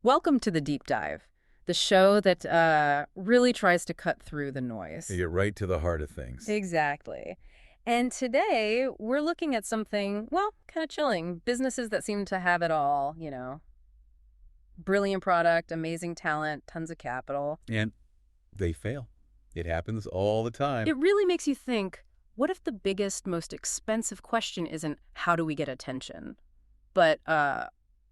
Welcome to the Deep Dive, the show that really tries to cut through the noise. You get right to the heart of things. Exactly. And today, we're looking at something, well, kind of chilling. Businesses that seem to have it all, brilliant product, amazing talent, tons of capital. And they fail. It happens all the time. It really makes you think, what if the biggest, most expensive question isn't how do we get attention, but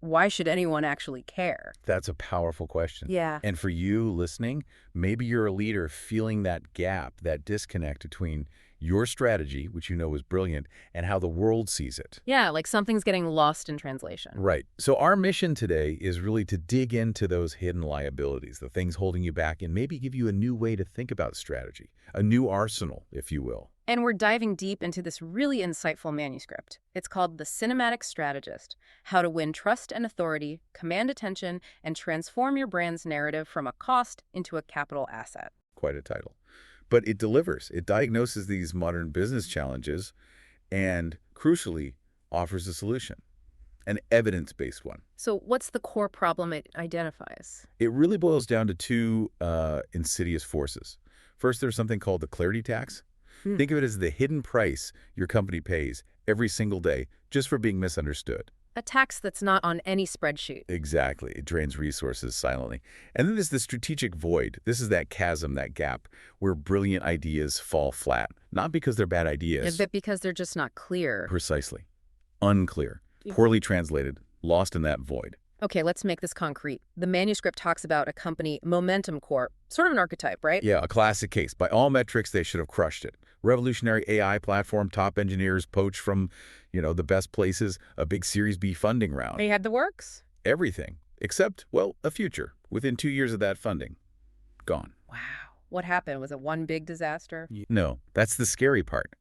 why should anyone actually care? That's a powerful question. Yeah. And for you listening, maybe you're a leader feeling that gap, that disconnect between your strategy, which you know is brilliant, and how the world sees it. Yeah, like something's getting lost in translation. Right. So our mission today is really to dig into those hidden liabilities, the things holding you back, and maybe give you a new way to think about strategy, a new arsenal, if you will. And we're diving deep into this really insightful manuscript. It's called The Cinematic Strategist: How to Win Trust and Authority, Command Attention, and Transform Your Brand's Narrative from a Cost into a Capital Asset. Quite a title. But it delivers. It diagnoses these modern business challenges and, crucially, offers a solution, an evidence-based one. So what's the core problem it identifies? It really boils down to two insidious forces. First, there's something called the clarity tax. Think of it as the hidden price your company pays every single day just for being misunderstood. A tax that's not on any spreadsheet. Exactly. It drains resources silently. And then there's the strategic void. This is that chasm, that gap, where brilliant ideas fall flat. Not because they're bad ideas. But because they're just not clear. Precisely. Unclear. Poorly translated. Lost in that void. Okay, let's make this concrete. The manuscript talks about a company, Momentum Corp, sort of an archetype, right? Yeah, a classic case. By all metrics, they should have crushed it. Revolutionary AI platform, top engineers poached from, the best places, a big Series B funding round. They had the works? Everything. Except, well, a future. Within 2 years of that funding. Gone. Wow. What happened? Was it one big disaster? No, that's the scary part.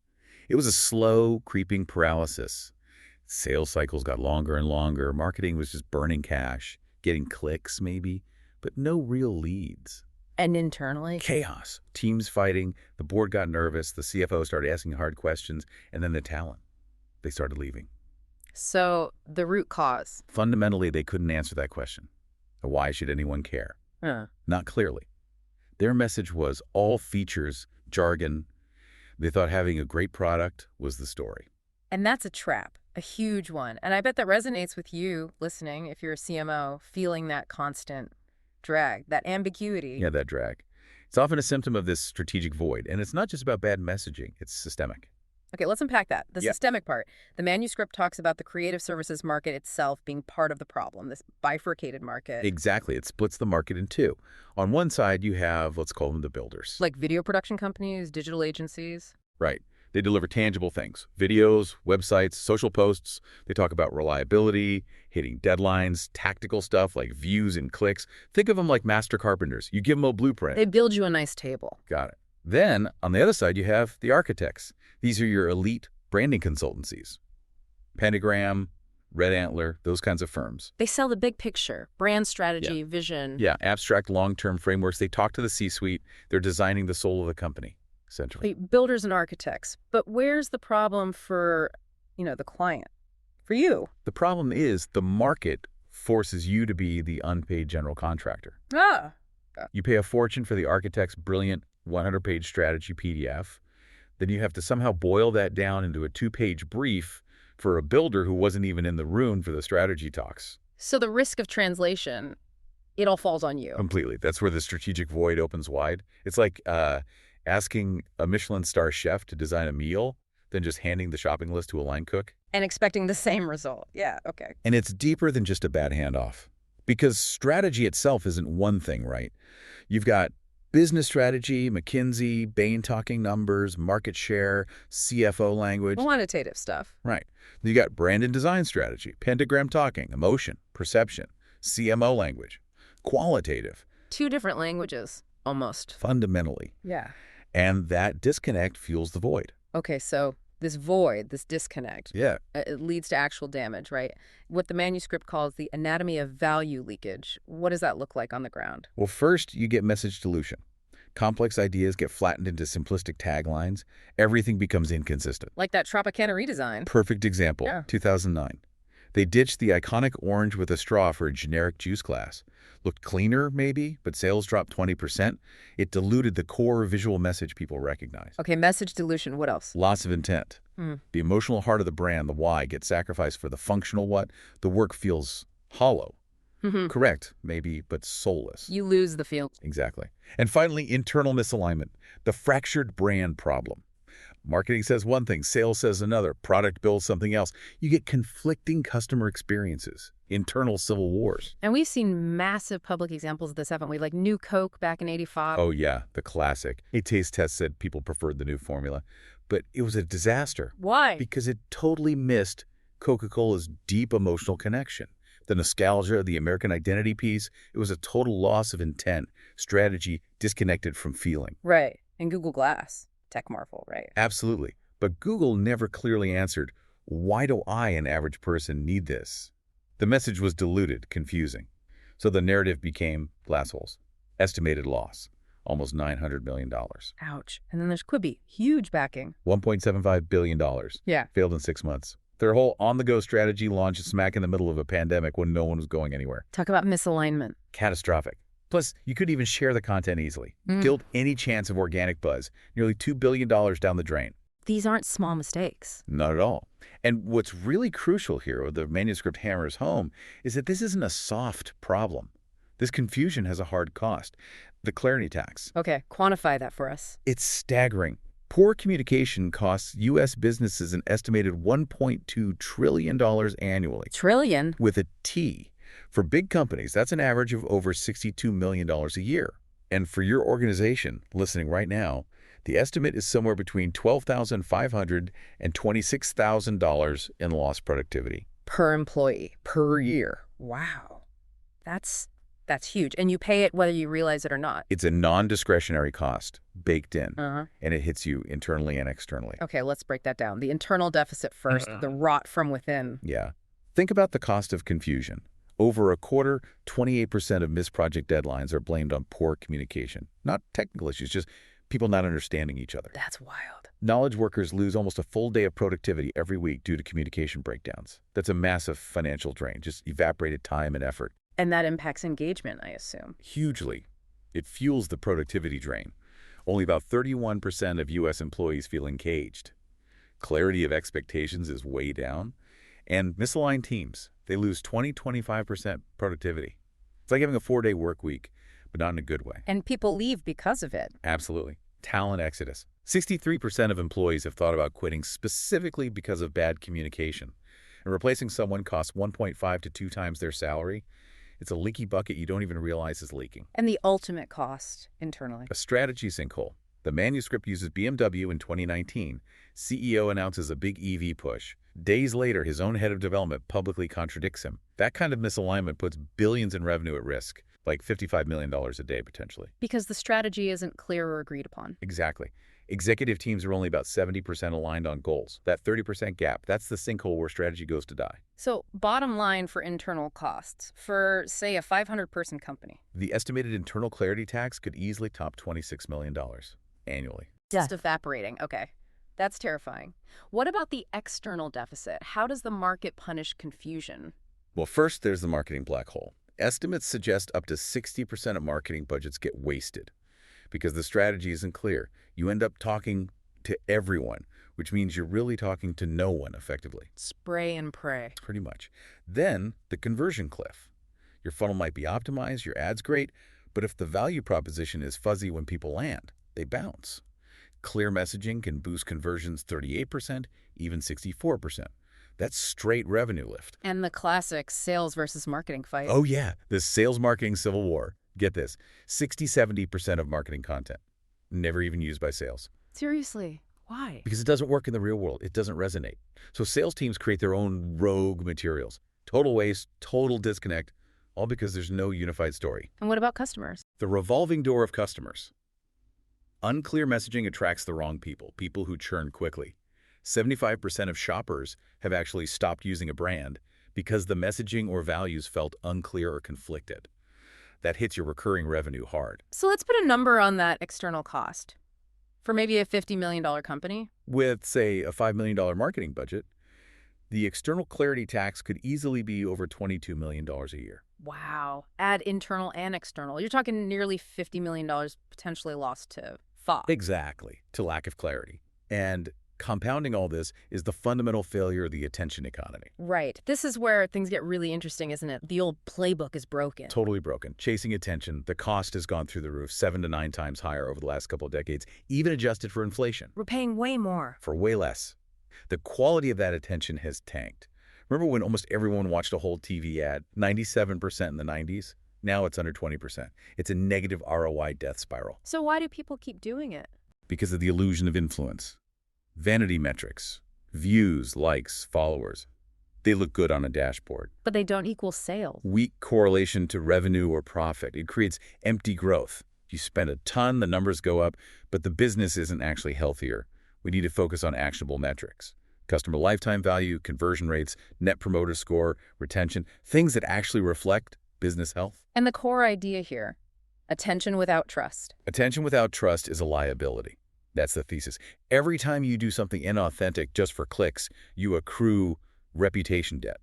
It was a slow, creeping paralysis. Sales cycles got longer and longer. Marketing was just burning cash, getting clicks maybe, but no real leads. And internally? Chaos. Teams fighting. The board got nervous. The CFO started asking hard questions. And then the talent. They started leaving. So the root cause? Fundamentally, they couldn't answer that question. Why should anyone care? Not clearly. Their message was all features, jargon. They thought having a great product was the story. And that's a trap, a huge one. And I bet that resonates with you listening if you're a CMO, feeling that constant drag, that ambiguity. Yeah, that drag. It's often a symptom of this strategic void. And it's not just about bad messaging. It's systemic. Okay, let's unpack that. The Yeah. systemic part. The manuscript talks about the creative services market itself being part of the problem, this bifurcated market. Exactly. It splits the market in two. On one side, you have, let's call them the builders. Like video production companies, digital agencies. Right. They deliver tangible things. Videos, websites, social posts. They talk about reliability, hitting deadlines, tactical stuff like views and clicks. Think of them like master carpenters. You give them a blueprint. They build you a nice table. Got it. Then, on the other side, you have the architects. These are your elite branding consultancies. Pentagram, Red Antler, those kinds of firms. They sell the big picture, brand strategy, vision. Yeah, abstract long-term frameworks. They talk to the C-suite. They're designing the soul of the company, essentially. Builders and architects. But where's the problem for, the client? For you? The problem is the market forces you to be the unpaid general contractor. Ah. You pay a fortune for the architect's brilliant 100-page strategy PDF. Then you have to somehow boil that down into a 2-page brief for a builder who wasn't even in the room for the strategy talks. So the risk of translation, it all falls on you. Completely. That's where the strategic void opens wide. It's like asking a Michelin star chef to design a meal, then just handing the shopping list to a line cook. And expecting the same result. Yeah, okay. And it's deeper than just a bad handoff. Because strategy itself isn't one thing, right? You've got business strategy, McKinsey, Bain talking numbers, market share, CFO language. Quantitative stuff. Right. You got brand and design strategy, pentagram talking, emotion, perception, CMO language, qualitative. 2 different languages, almost. Fundamentally. Yeah. And that disconnect fuels the void. Okay, so this void, this disconnect, Yeah. It leads to actual damage, right? What the manuscript calls the anatomy of value leakage. What does that look like on the ground? Well, first, you get message dilution. Complex ideas get flattened into simplistic taglines. Everything becomes inconsistent. Like that Tropicana redesign. Perfect example, Yeah. 2009. They ditched the iconic orange with a straw for a generic juice glass. Looked cleaner, maybe, but sales dropped 20%. It diluted the core visual message people recognize. Okay, message dilution. What else? Loss of intent. The emotional heart of the brand, the why, gets sacrificed for the functional what. The work feels hollow. Correct, maybe, but soulless. You lose the feel. Exactly. And finally, internal misalignment, the fractured brand problem. Marketing says one thing, sales says another, product builds something else. You get conflicting customer experiences, internal civil wars. And we've seen massive public examples of this, haven't we? Like New Coke back in '85. Oh yeah, the classic. A taste test said people preferred the new formula, but it was a disaster. Why? Because it totally missed Coca-Cola's deep emotional connection. The nostalgia, the American identity piece, it was a total loss of intent, strategy disconnected from feeling. Right. And Google Glass. Tech marvel, right? Absolutely. But Google never clearly answered, why do I, an average person, need this? The message was diluted, confusing. So the narrative became glass holes. Estimated loss, almost $900 million. Ouch. And then there's Quibi. Huge backing. $1.75 billion. Yeah. Failed in 6 months. Their whole on-the-go strategy launched smack in the middle of a pandemic when no one was going anywhere. Talk about misalignment. Catastrophic. Plus, you couldn't even share the content easily. Killed any chance of organic buzz. Nearly $2 billion down the drain. These aren't small mistakes. Not at all. And what's really crucial here, or the manuscript hammers home, is that this isn't a soft problem. This confusion has a hard cost. The clarity tax. Okay, quantify that for us. It's staggering. Poor communication costs U.S. businesses an estimated $1.2 trillion annually. Trillion? With a T. For big companies, that's an average of over $62 million a year. And for your organization, listening right now, the estimate is somewhere between $12,500 and $26,000 in lost productivity. Per employee. Per year. Wow. That's huge. And you pay it whether you realize it or not. It's a non-discretionary cost, baked in, Uh-huh. and it hits you internally and externally. Okay, let's break that down. The internal deficit first, the rot from within. Yeah. Think about the cost of confusion. Over a quarter, 28% of missed project deadlines are blamed on poor communication. Not technical issues, just people not understanding each other. That's wild. Knowledge workers lose almost a full day of productivity every week due to communication breakdowns. That's a massive financial drain, just evaporated time and effort. And that impacts engagement, I assume. Hugely. It fuels the productivity drain. Only about 31% of U.S. employees feel engaged. Clarity of expectations is way down. And misaligned teams, they lose 20–25% productivity. It's like having a 4-day work week, but not in a good way. And people leave because of it. Absolutely. Talent exodus. 63% of employees have thought about quitting specifically because of bad communication. And replacing someone costs 1.5 to 2 times their salary. It's a leaky bucket you don't even realize is leaking. And the ultimate cost internally. A strategy sinkhole. The manuscript uses BMW in 2019. CEO announces a big EV push. Days later, his own head of development publicly contradicts him. That kind of misalignment puts billions in revenue at risk, like $55 million a day potentially. Because the strategy isn't clear or agreed upon. Exactly. Executive teams are only about 70% aligned on goals. That 30% gap, that's the sinkhole where strategy goes to die. So bottom line for internal costs, for, say, a 500-person company. The estimated internal clarity tax could easily top $26 million annually. Just evaporating. Okay. That's terrifying. What about the external deficit? How does the market punish confusion? Well, first, there's the marketing black hole. Estimates suggest up to 60% of marketing budgets get wasted because the strategy isn't clear. You end up talking to everyone, which means you're really talking to no one effectively. Spray and pray. Pretty much. Then, the conversion cliff. Your funnel might be optimized, your ad's great, but if the value proposition is fuzzy when people land, they bounce. Clear messaging can boost conversions 38%, even 64%. That's straight revenue lift. And the classic sales versus marketing fight. Oh yeah, the sales marketing civil war. Get this, 60–70% of marketing content, never even used by sales. Seriously, why? Because it doesn't work in the real world. It doesn't resonate. So sales teams create their own rogue materials. Total waste, total disconnect, all because there's no unified story. And what about customers? The revolving door of customers. Unclear messaging attracts the wrong people, people who churn quickly. 75% of shoppers have actually stopped using a brand because the messaging or values felt unclear or conflicted. That hits your recurring revenue hard. So let's put a number on that external cost. For maybe a $50 million company? With, say, a $5 million marketing budget, The external clarity tax could easily be over $22 million a year. Wow. Add internal and external. You're talking nearly $50 million potentially lost to fog. Exactly, to lack of clarity. And compounding all this is the fundamental failure of the attention economy. Right. This is where things get really interesting, isn't it? The old playbook is broken. Totally broken. Chasing attention, the cost has gone through the roof, 7 to 9 times higher over the last couple of decades, even adjusted for inflation. We're paying way more. For way less. The quality of that attention has tanked. Remember when almost everyone watched a whole TV ad? 97% in the 90s? Now it's under 20%. It's a negative ROI death spiral. So why do people keep doing it? Because of the illusion of influence. Vanity metrics, views, likes, followers. They look good on a dashboard. But they don't equal sales. Weak correlation to revenue or profit. It creates empty growth. You spend a ton, the numbers go up, but the business isn't actually healthier. We need to focus on actionable metrics. Customer lifetime value, conversion rates, net promoter score, retention, things that actually reflect business health. And the core idea here, attention without trust. Attention without trust is a liability. That's the thesis. Every time you do something inauthentic just for clicks, you accrue reputation debt.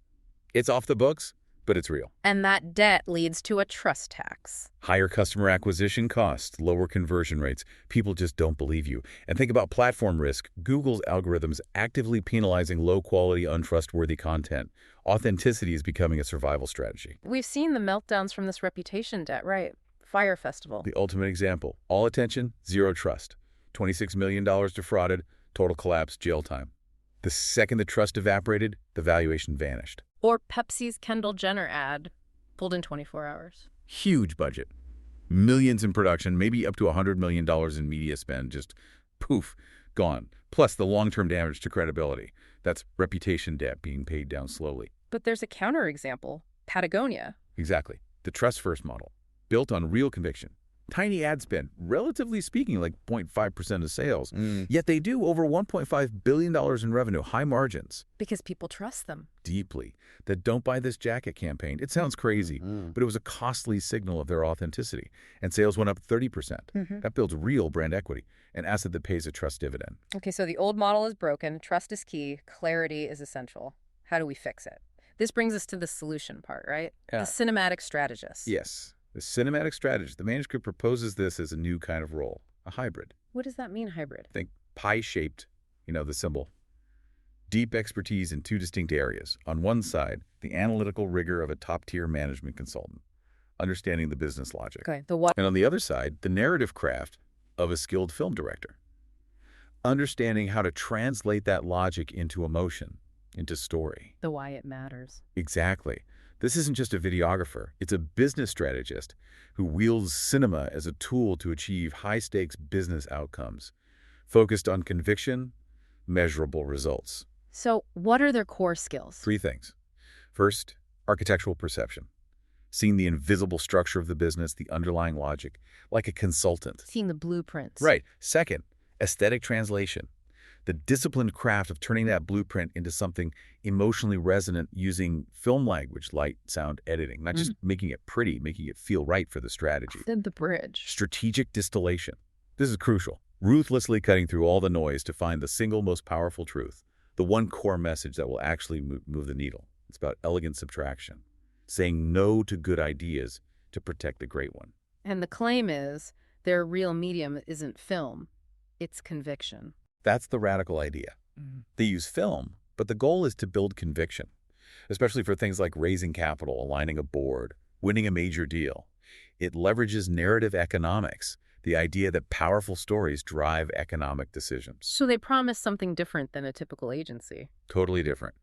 It's off the books, but it's real. And that debt leads to a trust tax. Higher customer acquisition costs, lower conversion rates. People just don't believe you. And think about platform risk. Google's algorithms actively penalizing low-quality, untrustworthy content. Authenticity is becoming a survival strategy. We've seen the meltdowns from this reputation debt, right? Fire Festival. The ultimate example. All attention, zero trust. $26 million defrauded, total collapse, jail time. The second the trust evaporated, the valuation vanished. Or Pepsi's Kendall Jenner ad, pulled in 24 hours. Huge budget. Millions in production, maybe up to $100 million in media spend, just poof, gone. Plus the long-term damage to credibility. That's reputation debt being paid down slowly. But there's a counterexample, Patagonia. Exactly. The trust-first model, built on real conviction. Tiny ad spend, relatively speaking, like 0.5% of sales. Yet they do over $1.5 billion in revenue, high margins. Because people trust them. Deeply. The Don't Buy This Jacket campaign. It sounds crazy, but it was a costly signal of their authenticity. And sales went up 30%. That builds real brand equity, an asset that pays a trust dividend. Okay, so the old model is broken, trust is key, clarity is essential. How do we fix it? This brings us to the solution part, right? Yeah. The cinematic strategist. Yes. The cinematic strategist. The manuscript proposes this as a new kind of role, a hybrid. What does that mean, hybrid? Think pie-shaped, the symbol. Deep expertise in 2 distinct areas. On one side, the analytical rigor of a top-tier management consultant, understanding the business logic. Okay, the what? And on the other side, the narrative craft of a skilled film director, understanding how to translate that logic into emotion, into story. The why it matters. Exactly. This isn't just a videographer. It's a business strategist who wields cinema as a tool to achieve high-stakes business outcomes, focused on conviction, measurable results. So what are their core skills? 3 things. First, architectural perception. Seeing the invisible structure of the business, the underlying logic, like a consultant. Seeing the blueprints. Right. Second, aesthetic translation. The disciplined craft of turning that blueprint into something emotionally resonant using film language, light, sound, editing, not just making it pretty, making it feel right for the strategy. Then the bridge. Strategic distillation. This is crucial. Ruthlessly cutting through all the noise to find the single most powerful truth, the one core message that will actually move the needle. It's about elegant subtraction, saying no to good ideas to protect the great one. And the claim is their real medium isn't film, it's conviction. That's the radical idea. They use film, but the goal is to build conviction, especially for things like raising capital, aligning a board, winning a major deal. It leverages narrative economics, the idea that powerful stories drive economic decisions. So they promise something different than a typical agency. Totally different.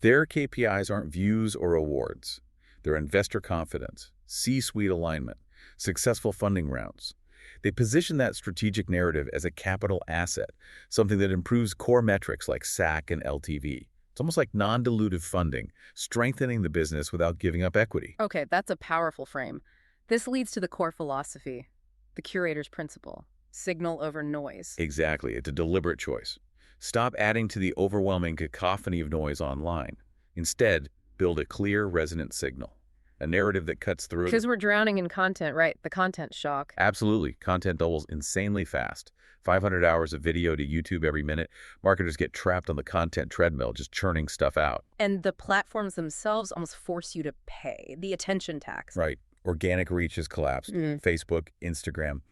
Their KPIs aren't views or awards. They're investor confidence, C-suite alignment, successful funding rounds. They position that strategic narrative as a capital asset, something that improves core metrics like SAC and LTV. It's almost like non-dilutive funding, strengthening the business without giving up equity. Okay, that's a powerful frame. This leads to the core philosophy, the curator's principle, signal over noise. Exactly. It's a deliberate choice. Stop adding to the overwhelming cacophony of noise online. Instead, build a clear, resonant signal. a narrative that cuts through. Because we're drowning in content, right? The content shock. Absolutely. Content doubles insanely fast. 500 hours of video to YouTube every minute. Marketers get trapped on the content treadmill, just churning stuff out. And the platforms themselves almost force you to pay the attention tax. Right. Organic reach has collapsed. Facebook, Instagram.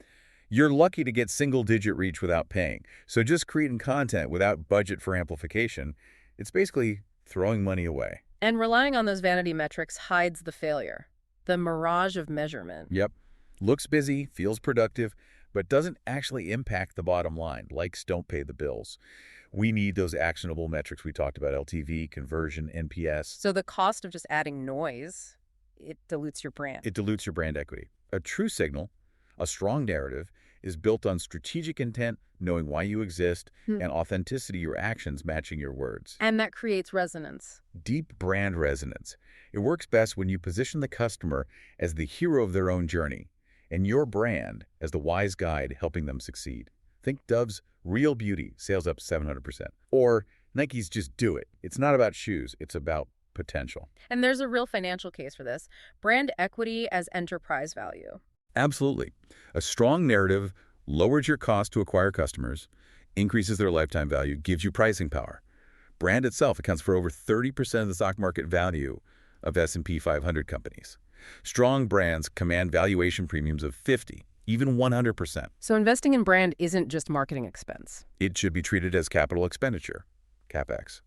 You're lucky to get single-digit reach without paying. So just creating content without budget for amplification, it's basically throwing money away. And relying on those vanity metrics hides the failure, the mirage of measurement. Yep. Looks busy, feels productive, but doesn't actually impact the bottom line. Likes don't pay the bills. We need those actionable metrics we talked about, LTV, conversion, NPS. So the cost of just adding noise, it dilutes your brand. It dilutes your brand equity. A true signal, a strong narrative, is built on strategic intent, knowing why you exist, and authenticity, your actions matching your words. And that creates resonance. Deep brand resonance. It works best when you position the customer as the hero of their own journey, and your brand as the wise guide helping them succeed. Think Dove's Real Beauty, sales up 700%. Or Nike's Just Do It. It's not about shoes, it's about potential. And there's a real financial case for this. Brand equity as enterprise value. Absolutely. A strong narrative lowers your cost to acquire customers, increases their lifetime value, gives you pricing power. Brand itself accounts for over 30% of the stock market value of S&P 500 companies. Strong brands command valuation premiums of 50, even 100%. So investing in brand isn't just marketing expense. It should be treated as capital expenditure, CapEx,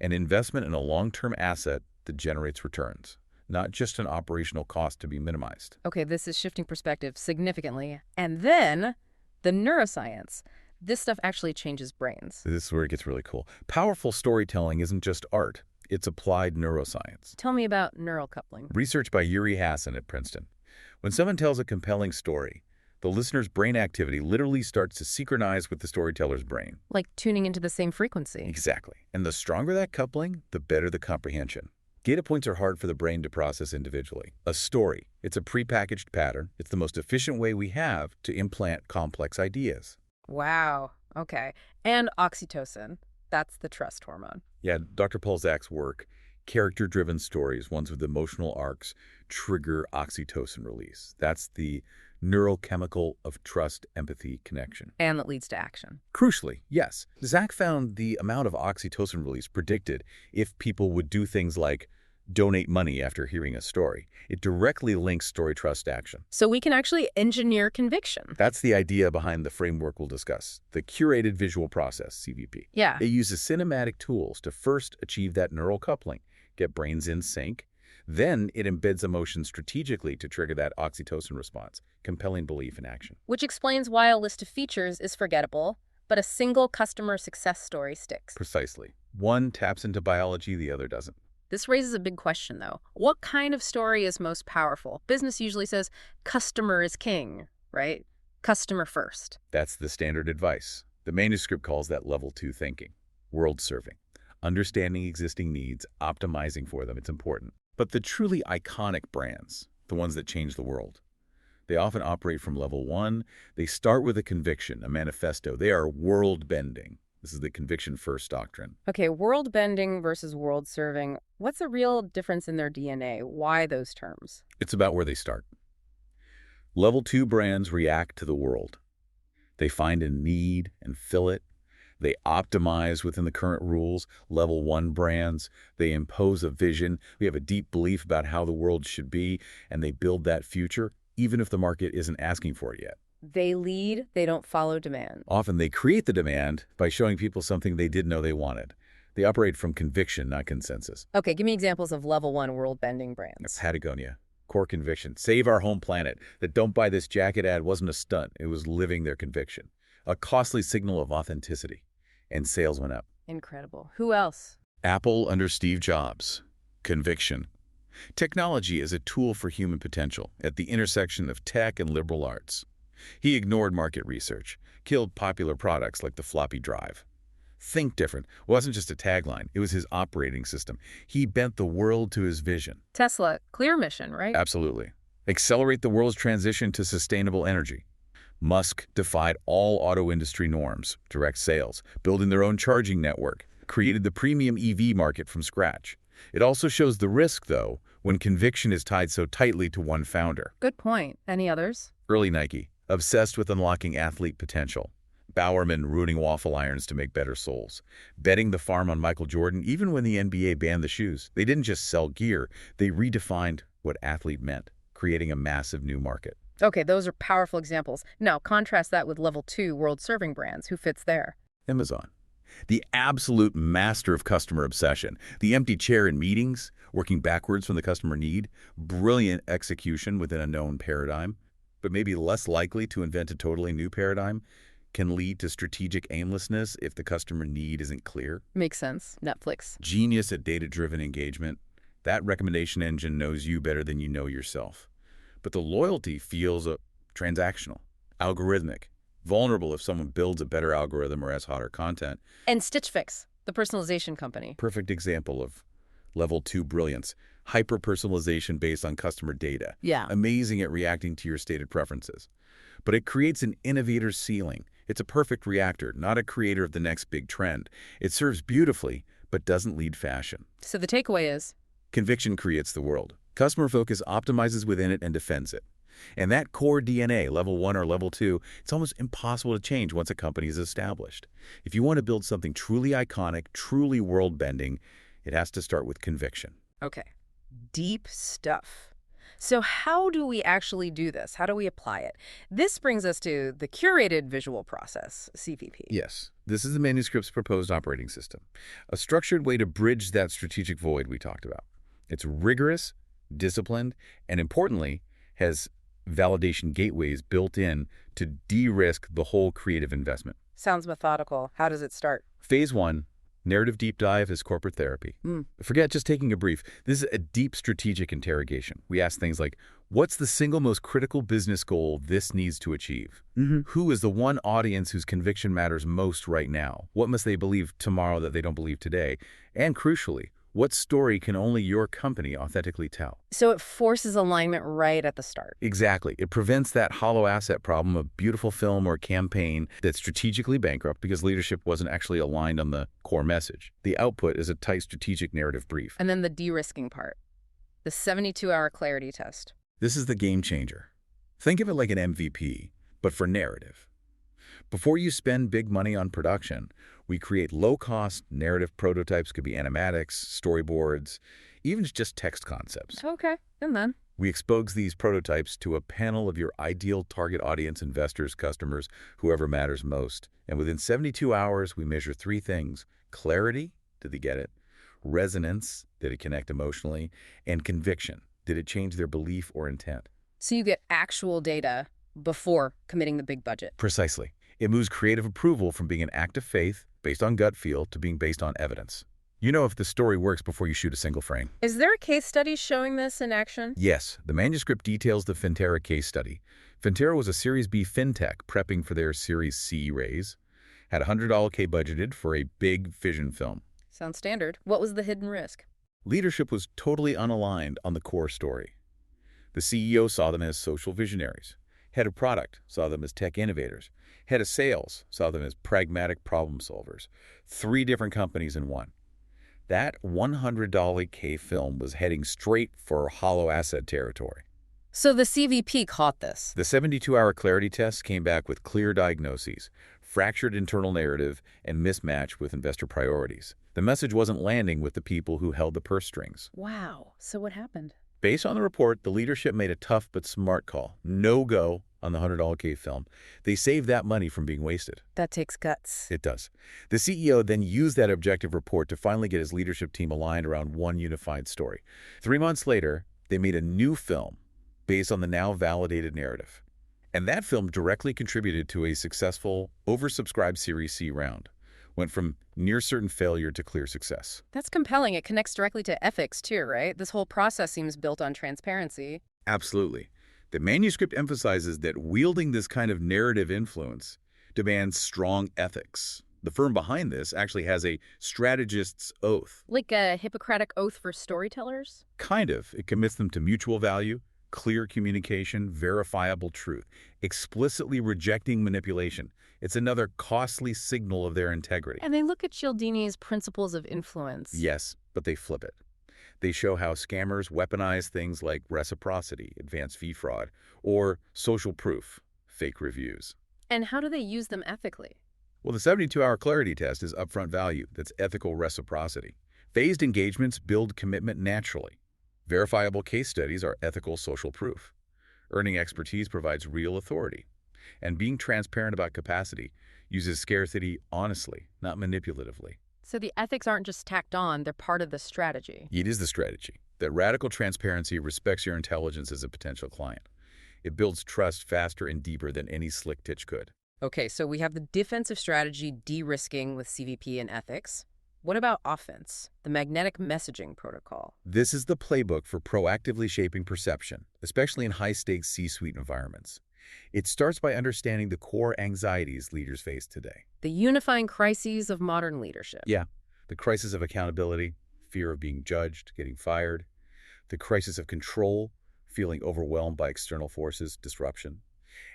an investment in a long-term asset that generates returns, not just an operational cost to be minimized. Okay, this is shifting perspective significantly. And then the neuroscience. This stuff actually changes brains. This is where it gets really cool. Powerful storytelling isn't just art. It's applied neuroscience. Tell me about neural coupling. Research by Yuri Hassan at Princeton. When someone tells a compelling story, the listener's brain activity literally starts to synchronize with the storyteller's brain. Like tuning into the same frequency. Exactly. And the stronger that coupling, the better the comprehension. Data points are hard for the brain to process individually. A story, it's a prepackaged pattern. It's the most efficient way we have to implant complex ideas. Wow. Okay. And oxytocin. That's the trust hormone. Yeah, Dr. Polzak's work, character-driven stories, ones with emotional arcs, trigger oxytocin release. That's the neurochemical of trust, empathy, connection. And that leads to action. Crucially, yes. Zach found the amount of oxytocin release predicted if people would do things like donate money after hearing a story. It directly links story trust action. So we can actually engineer conviction. That's the idea behind the framework we'll discuss, the curated visual process, CVP. Yeah. It uses cinematic tools to first achieve that neural coupling, get brains in sync. Then it embeds emotion strategically to trigger that oxytocin response, compelling belief in action. Which explains why a list of features is forgettable, but a single customer success story sticks. Precisely. One taps into biology, the other doesn't. This raises a big question, though. What kind of story is most powerful? Business usually says customer is king, right? Customer first. That's the standard advice. The Manuscript calls that level 2 thinking, world serving. Understanding existing needs, optimizing for them, it's important. But the truly iconic brands, the ones that change the world, they often operate from level 1. They start with a conviction, a manifesto. They are world-bending. This is the conviction-first doctrine. Okay, world-bending versus world-serving. What's the real difference in their DNA? Why those terms? It's about where they start. Level 2 brands react to the world. They find a need and fill it. They optimize within the current rules. Level 1 brands, they impose a vision. We have a deep belief about how the world should be, and they build that future, even if the market isn't asking for it yet. They lead, they don't follow demand. Often they create the demand by showing people something they didn't know they wanted. They operate from conviction, not consensus. Okay, give me examples of level 1 world-bending brands. Patagonia, core conviction. Save our home planet. That don't buy this jacket ad wasn't a stunt. It was living their conviction. A costly signal of authenticity. And sales went up. Incredible. Who else? Apple under Steve Jobs. Conviction. Technology is a tool for human potential at the intersection of tech and liberal arts. He ignored market research, killed popular products like the floppy drive. Think different wasn't just a tagline, it was his operating system. He bent the world to his vision. Tesla, clear mission, right? Absolutely. Accelerate the world's transition to sustainable energy. Musk defied all auto industry norms, direct sales, building their own charging network, created the premium EV market from scratch. It also shows the risk, though. when conviction is tied so tightly to one founder. Good point. Any others? Early Nike, obsessed with unlocking athlete potential. Bowerman ruining waffle irons to make better soles. Betting the farm on Michael Jordan even when the NBA banned the shoes. They didn't just sell gear, they redefined what athlete meant, creating a massive new market. Okay, those are powerful examples. Now, contrast that with level 2 world serving brands. Who fits there? Amazon, the absolute master of customer obsession. The empty chair in meetings, working backwards from the customer need, brilliant execution within a known paradigm, but maybe less likely to invent a totally new paradigm, can lead to strategic aimlessness if the customer need isn't clear. Makes sense. Netflix. Genius at data-driven engagement. That recommendation engine knows you better than you know yourself. But the loyalty feels transactional, algorithmic, vulnerable if someone builds a better algorithm or has hotter content. And Stitch Fix, the personalization company. Perfect example of level 2 brilliance. Hyper-personalization based on customer data. Yeah. Amazing at reacting to your stated preferences. But it creates an innovator's ceiling. It's a perfect reactor, not a creator of the next big trend. It serves beautifully, but doesn't lead fashion. So the takeaway is? Conviction creates the world. Customer focus optimizes within it and defends it. And that core DNA, level 1 or level 2, it's almost impossible to change once a company is established. If you want to build something truly iconic, truly world-bending, it has to start with conviction. Okay. Deep stuff. So how do we actually do this? How do we apply it? This brings us to the curated visual process, CVP. Yes, this is the Manuscript's proposed operating system, a structured way to bridge that strategic void we talked about. It's rigorous, disciplined, and importantly, has validation gateways built in to de-risk the whole creative investment. Sounds methodical. How does it start? Phase 1, narrative deep dive is corporate therapy. Forget just taking a brief. This is a deep strategic interrogation. We ask things like, what's the single most critical business goal this needs to achieve? Who is the one audience whose conviction matters most right now? What must they believe tomorrow that they don't believe today? And crucially, what story can only your company authentically tell? So it forces alignment right at the start. Exactly. It prevents that hollow asset problem of beautiful film or campaign that's strategically bankrupt because leadership wasn't actually aligned on the core message. The output is a tight strategic narrative brief. And then the de-risking part, the 72-hour clarity test. This is the game changer. Think of it like an MVP, but for narrative. Before you spend big money on production, we create low-cost narrative prototypes, could be animatics, storyboards, even just text concepts. Okay, and then? We expose these prototypes to a panel of your ideal target audience, investors, customers, whoever matters most. And within 72 hours, we measure 3 things. Clarity, did they get it? Resonance, did it connect emotionally? And conviction, did it change their belief or intent? So you get actual data before committing the big budget. Precisely. It moves creative approval from being an act of faith, based on gut feel, to being based on evidence. You know if the story works before you shoot a single frame. Is there a case study showing this in action? Yes, the manuscript details the Finterra case study. Finterra was a Series B fintech prepping for their Series C raise, had $100K budgeted for a big vision film. Sounds standard. What was the hidden risk? Leadership was totally unaligned on the core story. The CEO saw them as social visionaries. Head of product saw them as tech innovators. Head of sales saw them as pragmatic problem solvers. 3 different companies in one. That $100K film was heading straight for hollow asset territory. So the CVP caught this. The 72-hour clarity test came back with clear diagnoses, fractured internal narrative, and mismatch with investor priorities. The message wasn't landing with the people who held the purse strings. Wow. So what happened? Based on the report, the leadership made a tough but smart call. No go on the $100K film. They saved that money from being wasted. That takes guts. It does. The CEO then used that objective report to finally get his leadership team aligned around one unified story. 3 months later, they made a new film based on the now validated narrative. And that film directly contributed to a successful, oversubscribed Series C round. Went from near certain failure to clear success. That's compelling. It connects directly to ethics too, right? This whole process seems built on transparency. Absolutely. The manuscript emphasizes that wielding this kind of narrative influence demands strong ethics. The firm behind this actually has a strategist's oath. Like a Hippocratic oath for storytellers? Kind of. It commits them to mutual value, clear communication, verifiable truth, explicitly rejecting manipulation. It's another costly signal of their integrity. And they look at Cialdini's principles of influence. Yes, but they flip it. They show how scammers weaponize things like reciprocity, advanced fee fraud, or social proof, fake reviews. And how do they use them ethically? Well, the 72-hour clarity test is upfront value. That's ethical reciprocity. Phased engagements build commitment naturally. Verifiable case studies are ethical social proof. Earning expertise provides real authority. And being transparent about capacity uses scarcity honestly, not manipulatively. So the ethics aren't just tacked on, they're part of the strategy. It is the strategy. That radical transparency respects your intelligence as a potential client. It builds trust faster and deeper than any slick pitch could. Okay, so we have the defensive strategy de-risking with CVP and ethics. What about offense, the magnetic messaging protocol? This is the playbook for proactively shaping perception, especially in high-stakes C-suite environments. It starts by understanding the core anxieties leaders face today. The unifying crises of modern leadership. Yeah, the crisis of accountability, fear of being judged, getting fired, the crisis of control, feeling overwhelmed by external forces, disruption,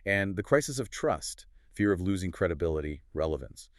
and the crisis of trust, fear of losing credibility, relevance.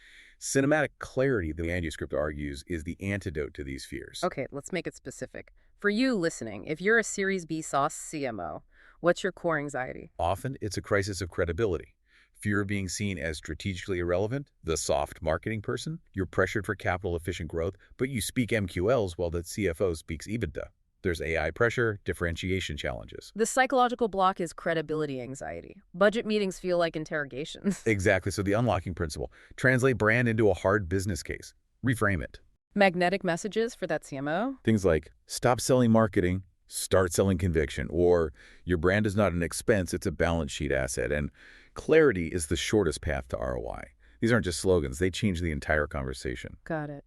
Cinematic clarity, the manuscript argues, is the antidote to these fears. Okay, let's make it specific. For you listening, if you're a Series B sauce CMO, what's your core anxiety? Often, it's a crisis of credibility. Fear of being seen as strategically irrelevant, the soft marketing person. You're pressured for capital-efficient growth, but you speak MQLs while the CFO speaks EBITDA. There's AI pressure, differentiation challenges. The psychological block is credibility anxiety. Budget meetings feel like interrogations. Exactly, so the unlocking principle. Translate brand into a hard business case. Reframe it. Magnetic messages for that CMO? Things like, stop selling marketing, start selling conviction, or your brand is not an expense, it's a balance sheet asset, and clarity is the shortest path to ROI. These aren't just slogans, they change the entire conversation. Got it.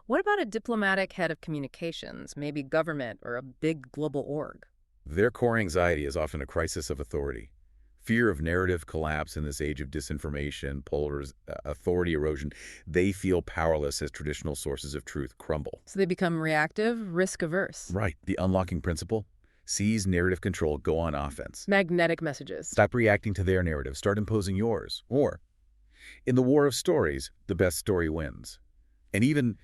What about a diplomatic head of communications, maybe government or a big global org? Their core anxiety is often a crisis of authority. Fear of narrative collapse in this age of disinformation, authority erosion. They feel powerless as traditional sources of truth crumble. So they become reactive, risk-averse. Right. The unlocking principle. Seize narrative control, go on offense. Magnetic messages. Stop reacting to their narrative, start imposing yours. Or, in the war of stories, the best story wins. And even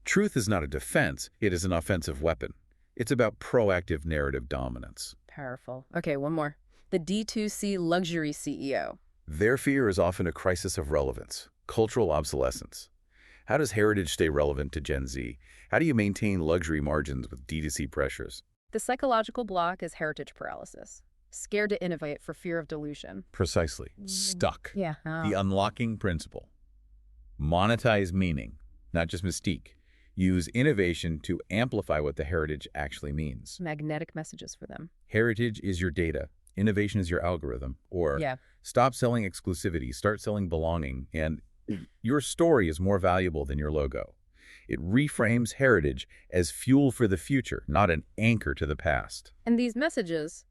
truth is not a defense, it is an offensive weapon. It's about proactive narrative dominance. Powerful. Okay, one more. The D2C luxury CEO. Their fear is often a crisis of relevance, cultural obsolescence. How does heritage stay relevant to Gen Z? How do you maintain luxury margins with D2C pressures? The psychological block is heritage paralysis. Scared to innovate for fear of dilution. Precisely. Stuck. Yeah. The unlocking principle. Monetize meaning, not just mystique. Use innovation to amplify what the heritage actually means. Magnetic messages for them. Heritage is your data. Innovation is your algorithm. Or stop selling exclusivity, start selling belonging, and your story is more valuable than your logo. It reframes heritage as fuel for the future, not an anchor to the past. And these messages,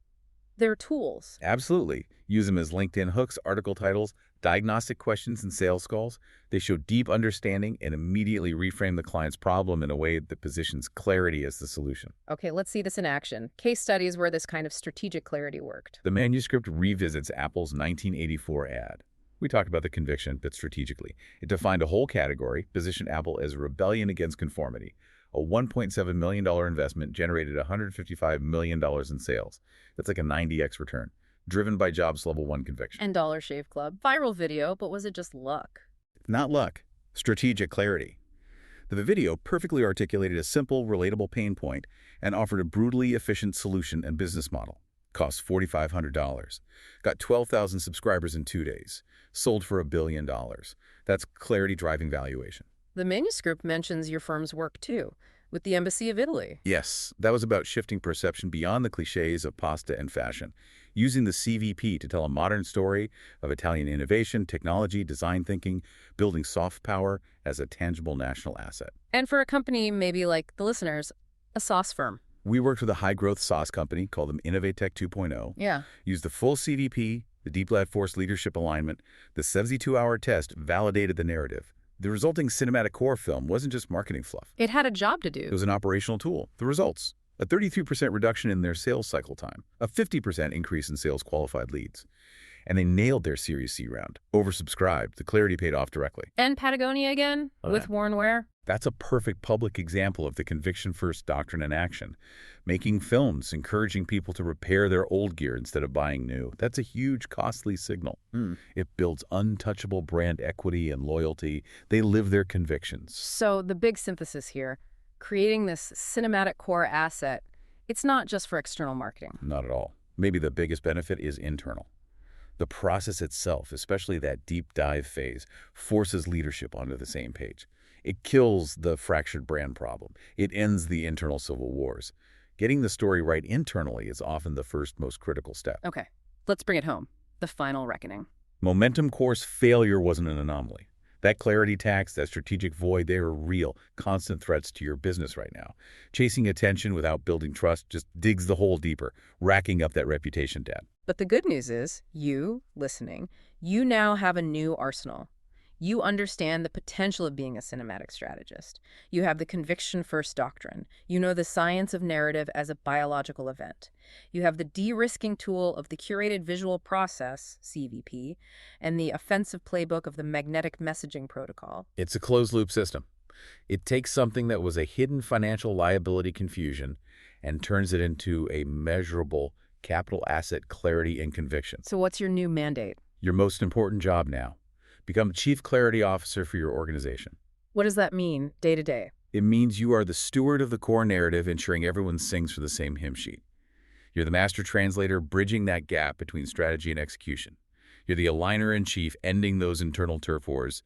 they're tools. Absolutely. Use them as LinkedIn hooks, article titles, diagnostic questions, and sales calls. They show deep understanding and immediately reframe the client's problem in a way that positions clarity as the solution. Okay, let's see this in action. Case studies where this kind of strategic clarity worked. The manuscript revisits Apple's 1984 ad. We talked about the conviction, but strategically. It defined a whole category, positioned Apple as a rebellion against conformity. A $1.7 million investment generated $155 million in sales. That's like a 90x return, driven by Jobs' Level 1 conviction. And Dollar Shave Club. Viral video, but was it just luck? Not luck. Strategic clarity. The video perfectly articulated a simple, relatable pain point and offered a brutally efficient solution and business model. Cost $4,500. Got 12,000 subscribers in 2 days. Sold for $1 billion. That's clarity driving valuation. The manuscript mentions your firm's work, too, with the Embassy of Italy. Yes, that was about shifting perception beyond the cliches of pasta and fashion, using the CVP to tell a modern story of Italian innovation, technology, design thinking, building soft power as a tangible national asset. And for a company maybe like the listeners, a sauce firm. We worked with a high-growth sauce company, called them InnovateTech 2.0. Yeah. Used the full CVP, the Deep Lab Force leadership alignment. The 72-hour test validated the narrative. The resulting cinematic core film wasn't just marketing fluff. It had a job to do. It was an operational tool. The results: a 33% reduction in their sales cycle time, a 50% increase in sales qualified leads. And they nailed their Series C round. Oversubscribed. The clarity paid off directly. And Patagonia again, with Warren Wear. That's a perfect public example of the conviction-first doctrine in action. Making films, encouraging people to repair their old gear instead of buying new. That's a huge, costly signal. It builds untouchable brand equity and loyalty. They live their convictions. So the big synthesis here, creating this cinematic core asset, it's not just for external marketing. Not at all. Maybe the biggest benefit is internal. The process itself, especially that deep dive phase, forces leadership onto the same page. It kills the fractured brand problem. It ends the internal civil wars. Getting the story right internally is often the first most critical step. Okay, let's bring it home. The final reckoning. Momentum Core's failure wasn't an anomaly. That clarity tax, that strategic void, they are real, constant threats to your business right now. Chasing attention without building trust just digs the hole deeper, racking up that reputation debt. But the good news is, you, listening, you now have a new arsenal. You understand the potential of being a cinematic strategist. You have the conviction-first doctrine. You know the science of narrative as a biological event. You have the de-risking tool of the curated visual process, CVP, and the offensive playbook of the magnetic messaging protocol. It's a closed-loop system. It takes something that was a hidden financial liability confusion and turns it into a measurable capital asset clarity and conviction. So what's your new mandate? Your most important job now. Become Chief Clarity Officer for your organization. What does that mean, day to day? It means you are the steward of the core narrative, ensuring everyone sings for the same hymn sheet. You're the master translator, bridging that gap between strategy and execution. You're the aligner-in-chief, ending those internal turf wars.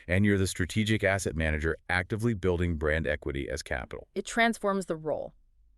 And you're the strategic asset manager, actively building brand equity as capital. It transforms the role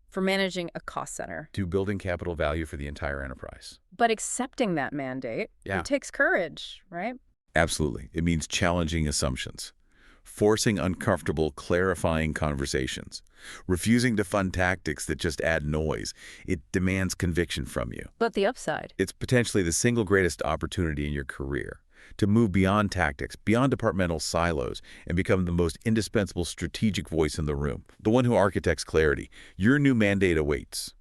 from managing a cost center to building capital value for the entire enterprise. But accepting that mandate, it takes courage, right? Absolutely. It means challenging assumptions, forcing uncomfortable, clarifying conversations, refusing to fund tactics that just add noise. It demands conviction from you. But the upside? It's potentially the single greatest opportunity in your career to move beyond tactics, beyond departmental silos, and become the most indispensable strategic voice in the room, the one who architects clarity. Your new mandate awaits.